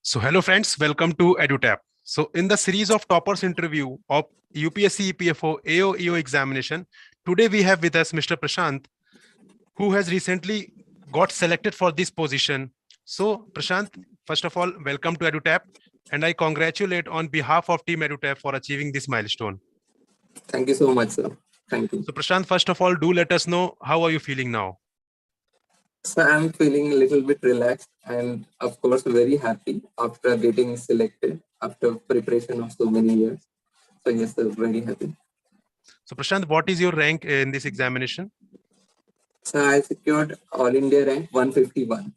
So hello friends, welcome to EduTap. So in the series of toppers interview of UPSC EPFO AO examination, today we have with us Mr. Prashant, who has recently got selected for this position. So Prashant, first of all, welcome to EduTap, and I congratulate on behalf of Team EduTap for achieving this milestone. Thank you so much, sir. Thank you. So Prashant, first of all, do let us know how are you feeling now? So I'm feeling a little bit relaxed and of course very happy after getting selected after preparation of so many years. So yes, sir, very happy. So Prashant, what is your rank in this examination? So I secured All India rank 151.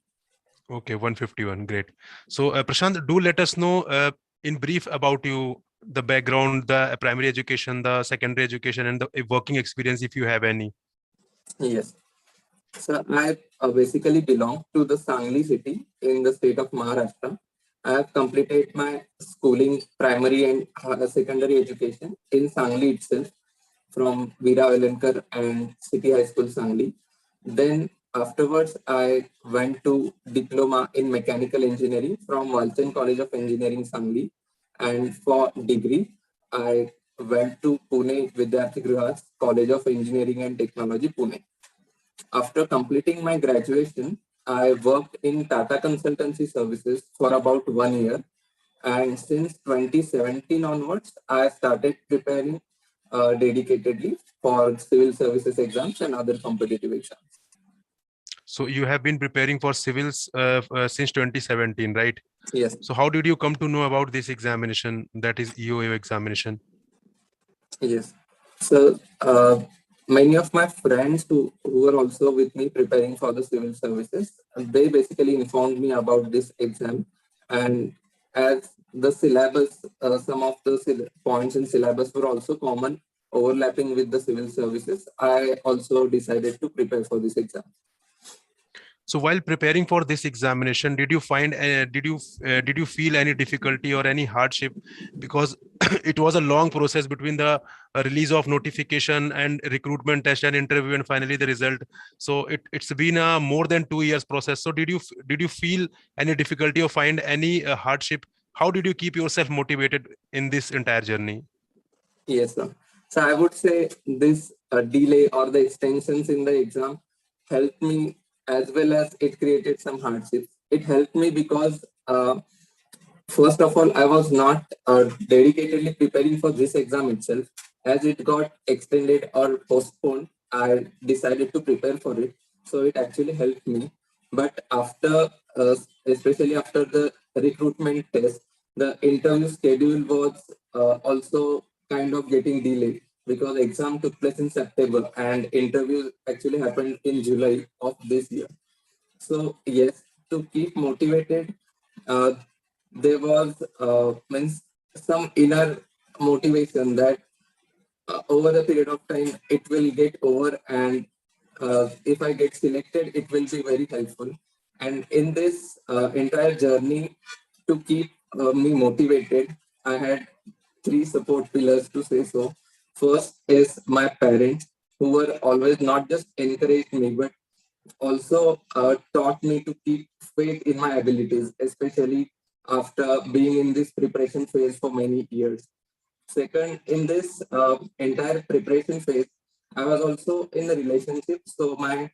Okay, 151, great. So Prashant, do let us know in brief about you, the background, the primary education, the secondary education, and the working experience if you have any. Yes. So I basically belong to the Sangli city in the state of Maharashtra. I have completed my schooling, primary and secondary education in Sangli itself from Veera Velankar and City High School Sangli. Then afterwards, I went to diploma in mechanical engineering from Walchand College of Engineering Sangli. And for degree, I went to Pune Vidyarthi Grihas College of Engineering and Technology, Pune. After completing my graduation, I worked in Tata Consultancy Services for about 1 year. And since 2017 onwards, I started preparing dedicatedly for civil services exams and other competitive exams. So you have been preparing for civils since 2017, right? Yes. So how did you come to know about this examination, that is EOAO examination? Yes. So many of my friends who were also with me preparing for the civil services, they basically informed me about this exam. And as the syllabus, some of the points in syllabus were also common, overlapping with the civil services, I also decided to prepare for this exam. So while preparing for this examination, did you find, did you feel any difficulty or any hardship? Because it was a long process between the release of notification and recruitment test and interview and finally the result. So it's been a more than 2 years process. So did you feel any difficulty or find any hardship? How did you keep yourself motivated in this entire journey? Yes, sir. So I would say this delay or the extensions in the exam helped me, as well as it created some hardships. It helped me because first of all, I was not dedicatedly preparing for this exam itself. As it got extended or postponed, I decided to prepare for it. So it actually helped me. But after, especially after the recruitment test, the interview schedule was also kind of getting delayed because exam took place in September and interviews actually happened in July of this year. So yes, to keep motivated, uh, there was means some inner motivation that over the period of time it will get over, and if I get selected, it will be very helpful. And in this entire journey, to keep me motivated, I had three support pillars to say so. First is my parents, who were always not just encouraged me, but also taught me to keep faith in my abilities, especially after being in this preparation phase for many years. Second, in this entire preparation phase, I was also in a relationship. So my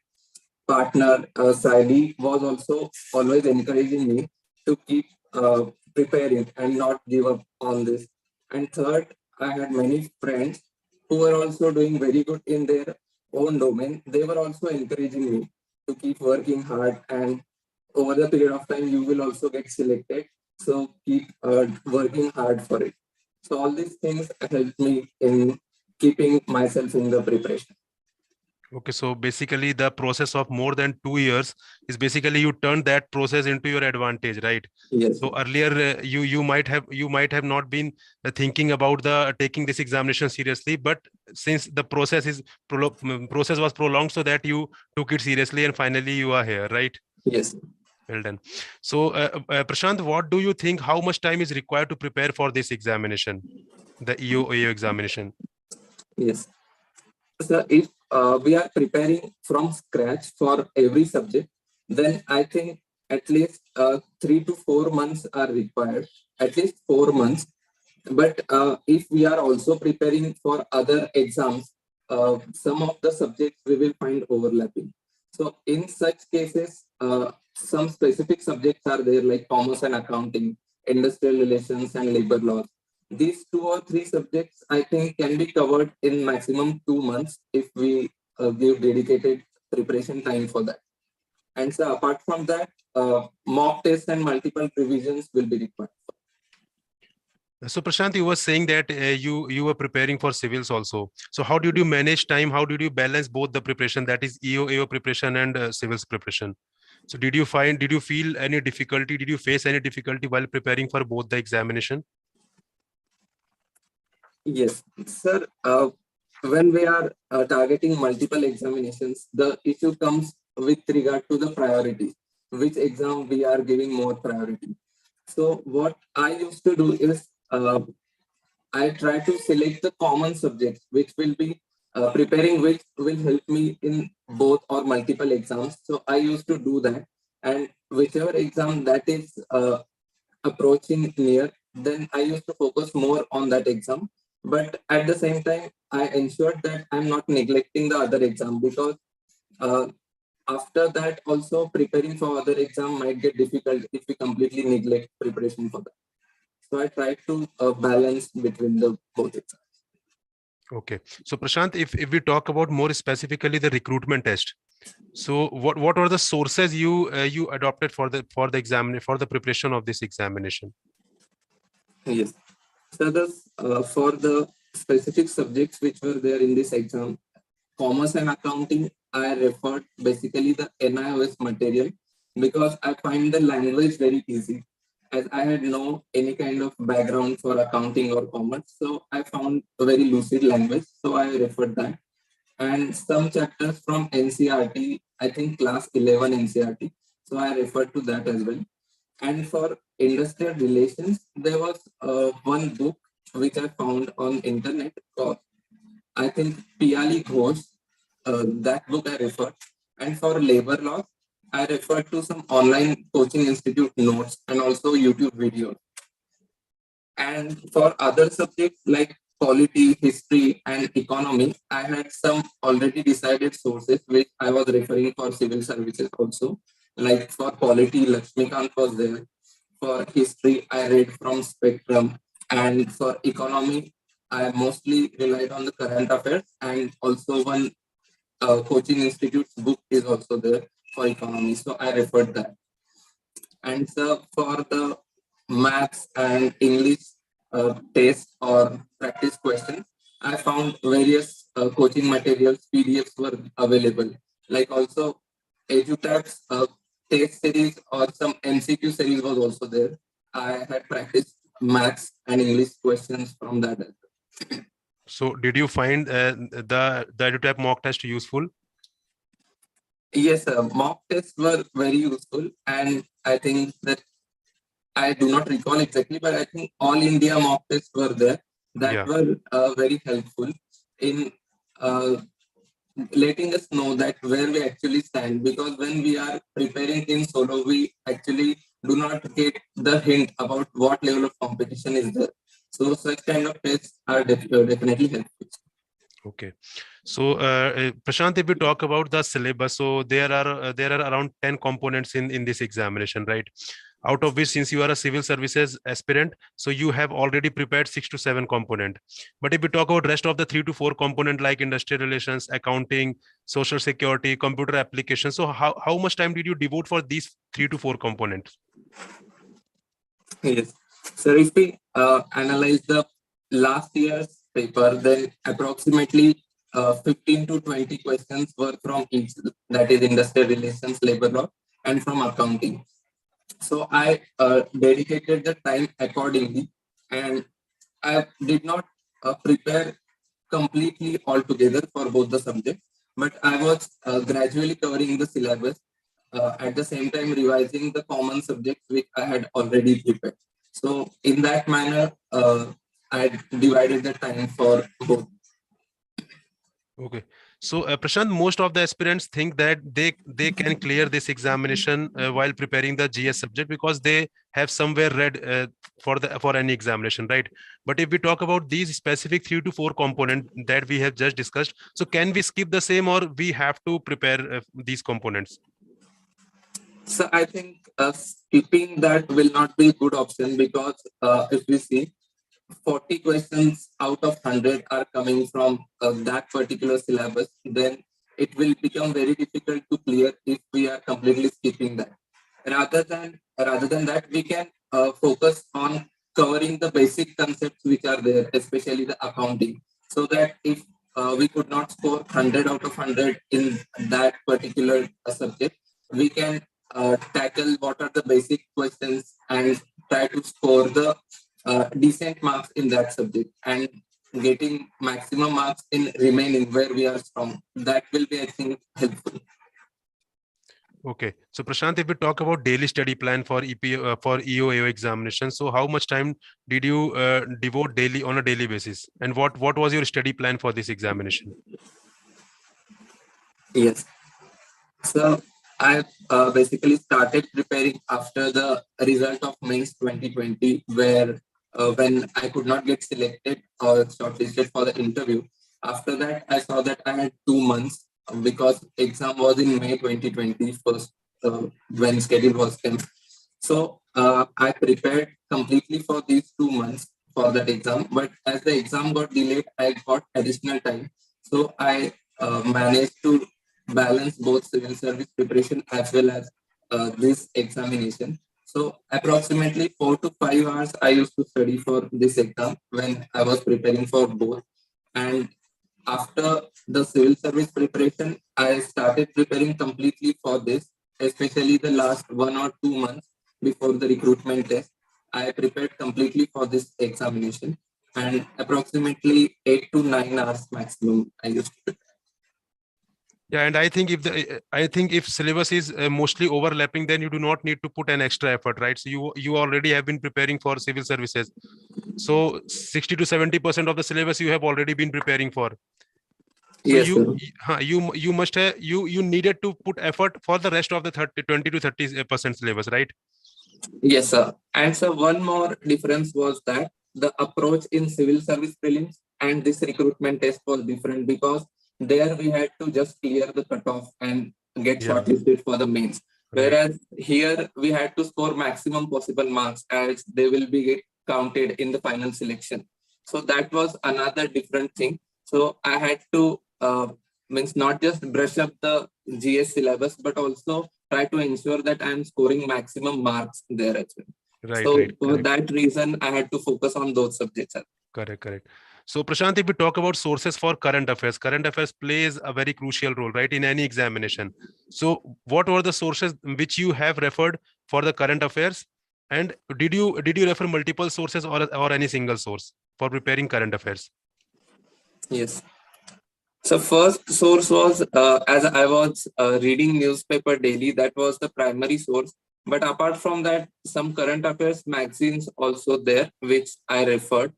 partner, Sally, was also always encouraging me to keep preparing and not give up on this. And third, I had many friends who were also doing very good in their own domain. They were also encouraging me to keep working hard, and over the period of time, you will also get selected. So keep working hard for it. So all these things helped me in keeping myself in the preparation. Okay, so basically the process of more than 2 years is basically you turn that process into your advantage, right? Yes. So earlier you might have not been thinking about the taking this examination seriously, but since the process was prolonged, so that you took it seriously and finally you are here, right? Yes. Well done. So Prashant, what do you think? How much time is required to prepare for this examination, the EOAO examination? Yes. So if we are preparing from scratch for every subject, then I think at least 3 to 4 months are required, at least 4 months. But if we are also preparing for other exams, some of the subjects we will find overlapping. So in such cases, some specific subjects are there like commerce and accounting, industrial relations and labor laws. These 2 or 3 subjects, I think, can be covered in maximum 2 months if we give dedicated preparation time for that. And so apart from that, mock tests and multiple revisions will be required. So Prashant, you were saying that you were preparing for civils also. So how did you manage time? How did you balance both the preparation, that is EO preparation and civils preparation? So did you feel any difficulty? Did you face any difficulty while preparing for both the examination? Yes, sir. When we are targeting multiple examinations, the issue comes with regard to the priority, which exam we are giving more priority. So what I used to do is I try to select the common subjects, which will be preparing, which will help me in both or multiple exams. So I used to do that, and whichever exam that is approaching near, then I used to focus more on that exam. But at the same time, I ensured that I'm not neglecting the other exam, because uh, after that also preparing for other exam might get difficult if we completely neglect preparation for that. So I try to balance between the both exams. Okay. So Prashant, if we talk about more specifically the recruitment test, so what are the sources you adopted for the exam, for the preparation of this examination? Yes. So for the specific subjects which were there in this exam, commerce and accounting, I referred basically the NIOS material, because I find the language very easy, as I had no any kind of background for accounting or commerce. So I found a very lucid language. So I referred that. And some chapters from NCRT, I think class 11 NCRT. So I referred to that as well. And for industrial relations, there was one book which I found on internet called, I think, Piali Ghosh. That book I referred. And for labor law, I referred to some online coaching institute notes and also YouTube videos. And for other subjects like polity, history, and economy, I had some already decided sources which I was referring for civil services also. Like for polity, Lakshmikant was there. For history, I read from Spectrum. And for economy, I mostly relied on the current affairs, and also one coaching institute's book is also there for economy. So I referred that. And so for the maths and English test or practice questions, I found various coaching materials, PDFs were available. Like also EduTap's test series or some MCQ series was also there. I had practiced maths and English questions from that as well. So did you find the EduTap mock test useful? Yes, mock tests were very useful, and I think that I do not recall exactly, but I think all India mock tests were there that were very helpful in uh, letting us know that where we actually stand. Because when we are preparing in solo, we actually do not get the hint about what level of competition is there. So such kind of tests are definitely helpful. Okay. So Prashant, if we talk about the syllabus, so there are around 10 components in this examination, right? Out of which, since you are a civil services aspirant, so you have already prepared 6 to 7 component. But if we talk about rest of the 3 to 4 component like industrial relations, accounting, social security, computer applications, so how much time did you devote for these 3 to 4 components? Yes. So if we analyze the last year's paper, then approximately 15 to 20 questions were from each, that is industrial relations, labor law, and from accounting. So I dedicated the time accordingly, and I did not prepare completely altogether for both the subjects, but I was gradually covering the syllabus, at the same time revising the common subjects which I had already prepared. So in that manner, I divided the time for both. Okay. So, Prashant, most of the aspirants think that they can clear this examination while preparing the GS subject because they have somewhere read for any examination, right? But if we talk about these specific 3 to 4 components that we have just discussed, so can we skip the same, or we have to prepare these components? So I think skipping that will not be a good option, because if we see 40 questions out of 100 are coming from that particular syllabus, then it will become very difficult to clear if we are completely skipping that. Rather than that, we can focus on covering the basic concepts which are there, especially the accounting, so that if we could not score 100 out of 100 in that particular subject, we can tackle what are the basic questions and try to score the decent marks in that subject, and getting maximum marks in remaining where we are strong. That will be, I think, helpful. Okay. So, Prashant, if we talk about daily study plan for for EOAO examination, so how much time did you devote daily on a daily basis, and what was your study plan for this examination? Yes. So I basically started preparing after the result of Mains 2020, where when I could not get selected or shortlisted for the interview. After that, I saw that I had 2 months, because exam was in May 2020 first, when schedule was came. So I prepared completely for these 2 months for that exam. But as the exam got delayed, I got additional time. So I managed to balance both civil service preparation as well as this examination. So approximately 4 to 5 hours I used to study for this exam when I was preparing for both. And after the civil service preparation, I started preparing completely for this, especially the last 1 or 2 months before the recruitment test. I prepared completely for this examination, and approximately 8 to 9 hours maximum I used to. Yeah, and I think if syllabus is mostly overlapping, then you do not need to put an extra effort, right? So you already have been preparing for civil services. So 60 to 70% of the syllabus you have already been preparing for. So Yes, sir. you must have you needed to put effort for the rest of the 20 to 30% syllabus, right? Yes, sir. And so one more difference was that the approach in civil service prelims and this recruitment test was different, because there we had to just clear the cutoff and get Yeah, shortlisted for the mains. right. Whereas here we had to score maximum possible marks, as they will be counted in the final selection. So that was another different thing. So I had to means not just brush up the GS syllabus, but also try to ensure that I'm scoring maximum marks there as well. Right, So right, for correct. that reason, I had to focus on those subjects. Correct, correct. So, Prashant, if we talk about sources for current affairs plays a very crucial role, right, in any examination. So, what were the sources which you have referred for the current affairs, and did you refer multiple sources or any single source for preparing current affairs? Yes. So first source was as I was reading newspaper daily. That was the primary source. But apart from that, some current affairs magazines also there, which I referred.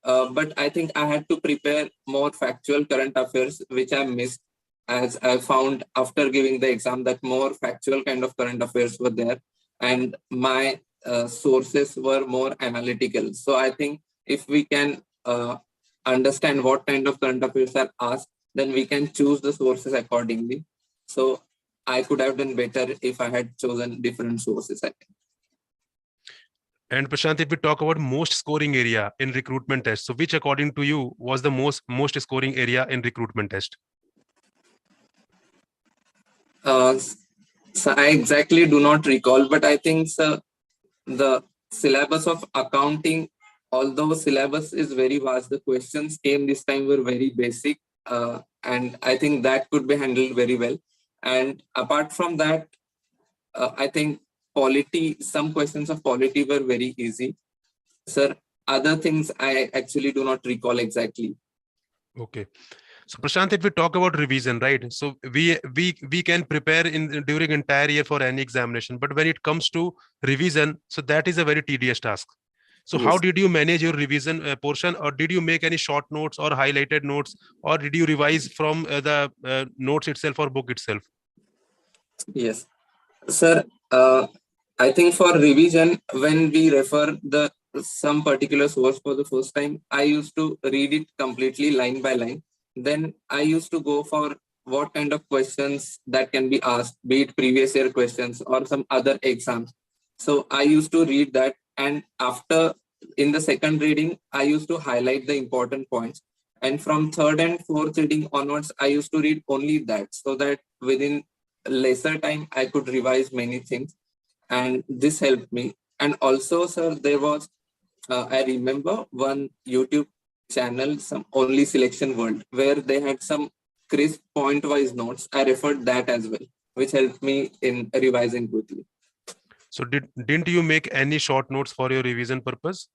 But I think I had to prepare more factual current affairs, which I missed, as I found after giving the exam that more factual kind of current affairs were there, and my sources were more analytical. So I think if we can understand what kind of current affairs are asked, then we can choose the sources accordingly. So I could have done better if I had chosen different sources, I think. And Prashant, if we talk about most scoring area in recruitment test, so which according to you was the most scoring area in recruitment test? Uh, so I exactly do not recall, but I think the syllabus of accounting, although syllabus is very vast, the questions came this time were very basic, and I think that could be handled very well. And apart from that, I think polity, some questions of polity were very easy. Sir, other things I actually do not recall exactly. Okay. So Prashant, if we talk about revision, right? So we can prepare in during entire year for any examination, but when it comes to revision, so that is a very tedious task. So how did you manage your revision portion, or did you make any short notes or highlighted notes, or did you revise from the notes itself or book itself? Yes, sir. I think for revision, when we refer the some particular source for the first time, I used to read it completely line by line. Then I used to go for what kind of questions that can be asked, be it previous year questions or some other exams. So I used to read that, and after in the second reading, I used to highlight the important points. And from third and fourth reading onwards, I used to read only that, so that within lesser time I could revise many things, and this helped me. And also, sir, there was I remember one YouTube channel, some Only Selection World, where they had some crisp point-wise notes. I referred that as well, which helped me in revising quickly. So didn't you make any short notes for your revision purpose?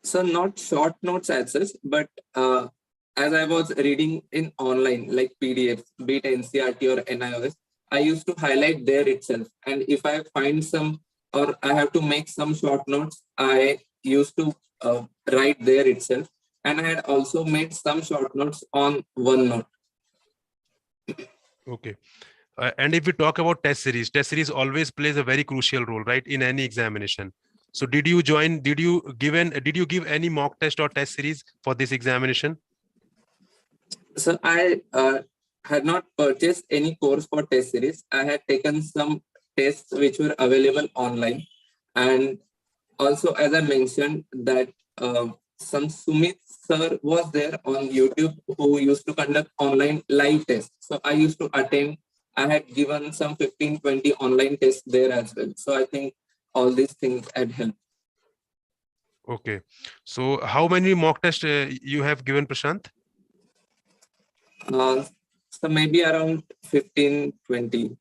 So not short notes as such, but as I was reading in online, like PDFs, be it NCRT or NIOS, I used to highlight there itself. And if I find some, or I have to make some short notes, I used to write there itself. And I had also made some short notes on OneNote. Okay. And if we talk about test series always plays a very crucial role, right, in any examination. So did you give any mock test or test series for this examination? So I had not purchased any course for test series. I had taken some tests which were available online. And also, as I mentioned, that some Sumit sir was there on YouTube who used to conduct online live tests. So I used to attend. I had given some 15-20 online tests there as well. So I think all these things had helped. Okay. So how many mock tests you have given, Prashant? So maybe around 15-20.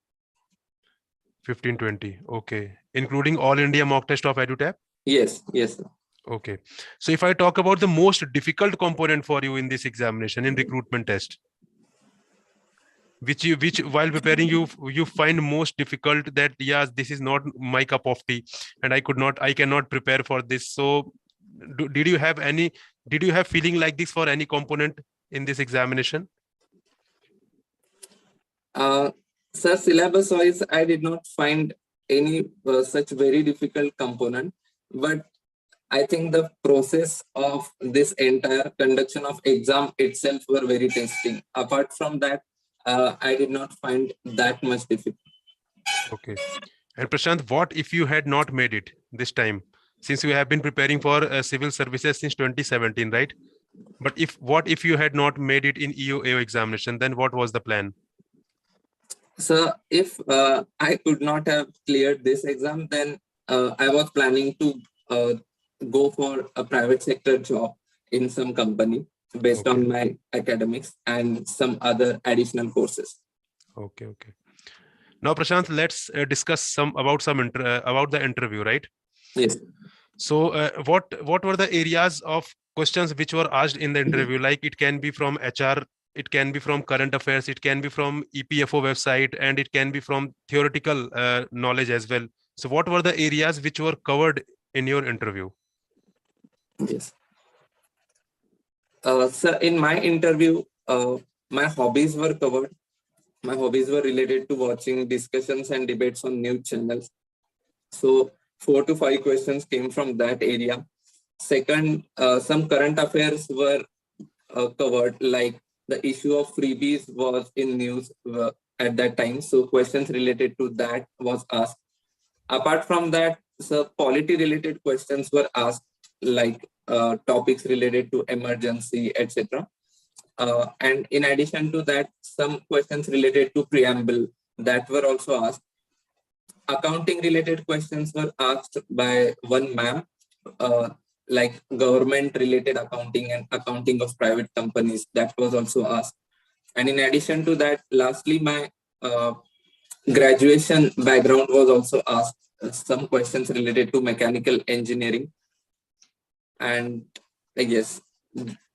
15-20. Okay. Including all India mock test of EduTap? Yes, yes, sir. Okay. So if I talk about the most difficult component for you in this examination, in recruitment test, which while preparing you find most difficult, that yes, this is not my cup of tea and I cannot prepare for this. So did you have feeling like this for any component in this examination? Sir, syllabus wise, I did not find any such very difficult component, but I think the process of this entire conduction of exam itself were very testing. Apart from that, I did not find that much difficult. Okay. And Prashant, what if you had not made it this time? Since you have been preparing for civil services since 2017, right? But what if you had not made it in EOAO examination, then what was the plan? So if I could not have cleared this exam, then I was planning to go for a private sector job in some company based on my academics and some other additional courses. Okay. Now, Prashant, let's discuss about the interview, right? Yes. So, what were the areas of questions which were asked in the interview? Like it can be from HR, it can be from current affairs, it can be from EPFO website, and it can be from theoretical knowledge as well. So, what were the areas which were covered in your interview? Yes. So in my interview, my hobbies were covered. My hobbies were related to watching discussions and debates on news channels. So 4 to 5 questions came from that area. Second, some current affairs were covered, like the issue of freebies was in news at that time. So questions related to that was asked. Apart from that, so polity related questions were asked, like topics related to emergency, etc. And in addition to that, some questions related to preamble that were also asked. Accounting related questions were asked by one ma'am, like government related accounting and accounting of private companies, that was also asked. And in addition to that, lastly, my graduation background was also asked, some questions related to mechanical engineering. And I guess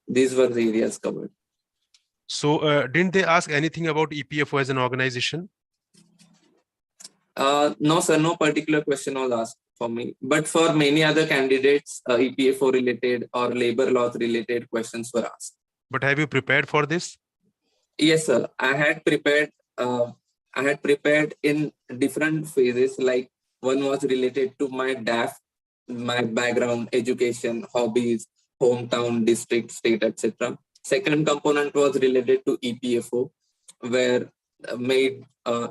these were the areas covered. So didn't they ask anything about EPFO as an organization? No, sir, no particular question was asked for me. But for many other candidates, EPFO related or labor laws related questions were asked. But have you prepared for this? Yes, sir. I had prepared. In different phases. Like one was related to my DAF, my background, education, hobbies, hometown, district, state, etc. Second component was related to EPFO, where made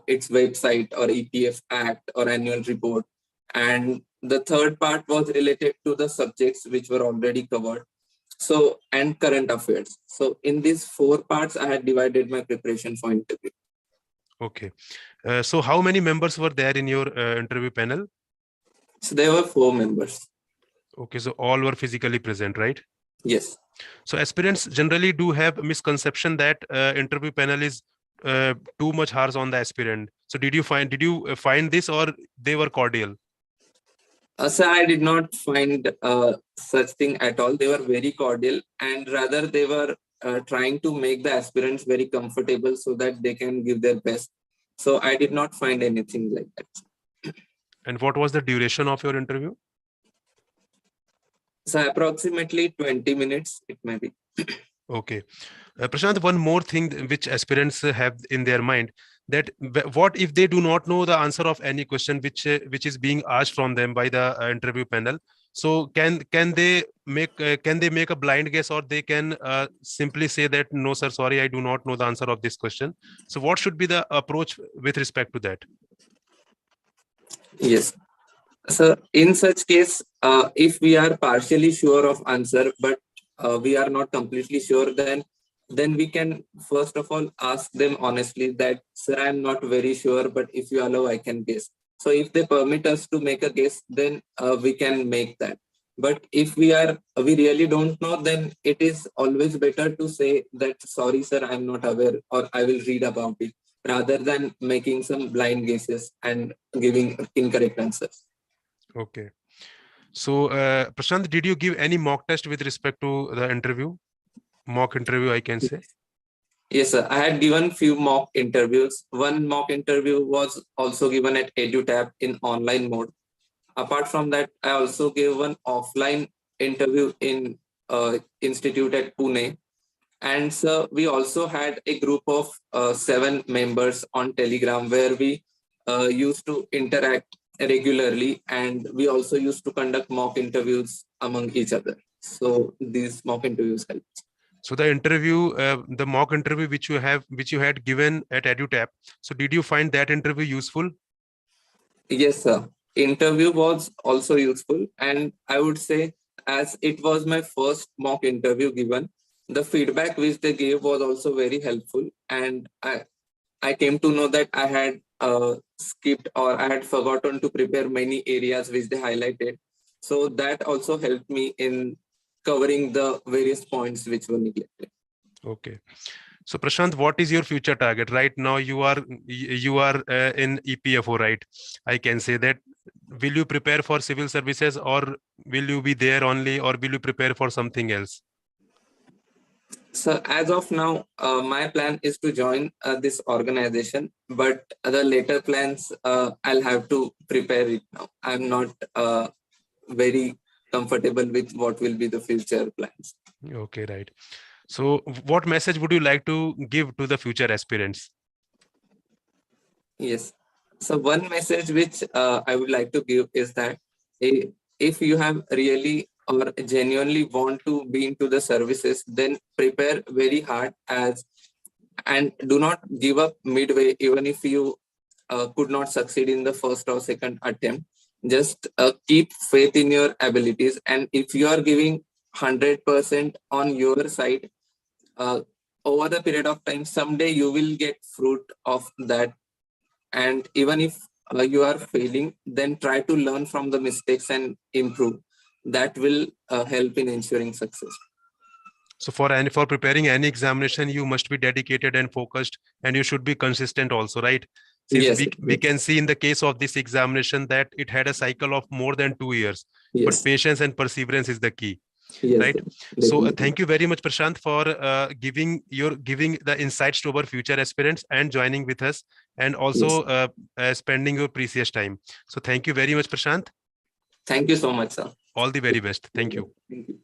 its website or EPF Act or annual report. And the third part was related to the subjects which were already covered. So, and current affairs. So in these 4 parts, I had divided my preparation for interview. Okay. So how many members were there in your interview panel? So there were 4 members. Okay. So all were physically present, right? Yes. So aspirants generally do have a misconception that interview panel is too much harsh on the aspirant. So did you find this, or they were cordial? So I did not find such thing at all. They were very cordial, and rather they were trying to make the aspirants very comfortable so that they can give their best. So I did not find anything like that. And what was the duration of your interview? So approximately 20 minutes, it may be. Okay. Prashant, one more thing which aspirants have in their mind, that what if they do not know the answer of any question which is being asked from them by the interview panel? So can they make a blind guess, or they can simply say that no sir, sorry, I do not know the answer of this question? So what should be the approach with respect to that? Yes. So in such case, if we are partially sure of answer, but we are not completely sure, then we can first of all ask them honestly that, sir, I'm not very sure, but if you allow, I can guess. So if they permit us to make a guess, then we can make that. But if we really don't know, then it is always better to say that, sorry, sir, I'm not aware, or I will read about it, rather than making some blind guesses and giving incorrect answers. Okay. So Prashant, did you give any mock test with respect to the interview? Mock interview, I can say. Yes, sir. I had given few mock interviews. One mock interview was also given at EduTap in online mode. Apart from that, I also gave one offline interview in institute at Pune. And so we also had a group of 7 members on Telegram where we used to interact regularly, and we also used to conduct mock interviews among each other. So these mock interviews helped. So the interview, the mock interview which you had given at EduTap, so did you find that interview useful? Yes, sir. Interview was also useful, and I would say, as it was my first mock interview given, the feedback which they gave was also very helpful, and I came to know that I had skipped or I had forgotten to prepare many areas which they highlighted. So that also helped me in covering the various points which were neglected. Okay. So Prashant, what is your future target? Right now you are in EPFO, right? I can say that. Will you prepare for civil services, or will you be there only, or will you prepare for something else? So as of now, my plan is to join this organization, but the later plans, I'll have to prepare it now. I'm not very comfortable with what will be the future plans. Okay, right. So what message would you like to give to the future aspirants? Yes. So one message which I would like to give is that if you have really or genuinely want to be into the services, then prepare very hard and do not give up midway, even if you could not succeed in the first or second attempt. Just keep faith in your abilities, and if you are giving 100% on your side, over the period of time, someday you will get fruit of that. And even if you are failing, then try to learn from the mistakes and improve. That will help in ensuring success. So for preparing any examination, you must be dedicated and focused, and you should be consistent also, right? Since Yes, we can see in the case of this examination that it had a cycle of more than 2 years, yes. But patience and perseverance is the key. Yes, right. So thank you very much, Prashant, for giving the insights to our future aspirants and joining with us, and also spending your precious time. So thank you very much, Prashant. Thank you so much, sir. All the very best. Thank you. Thank you.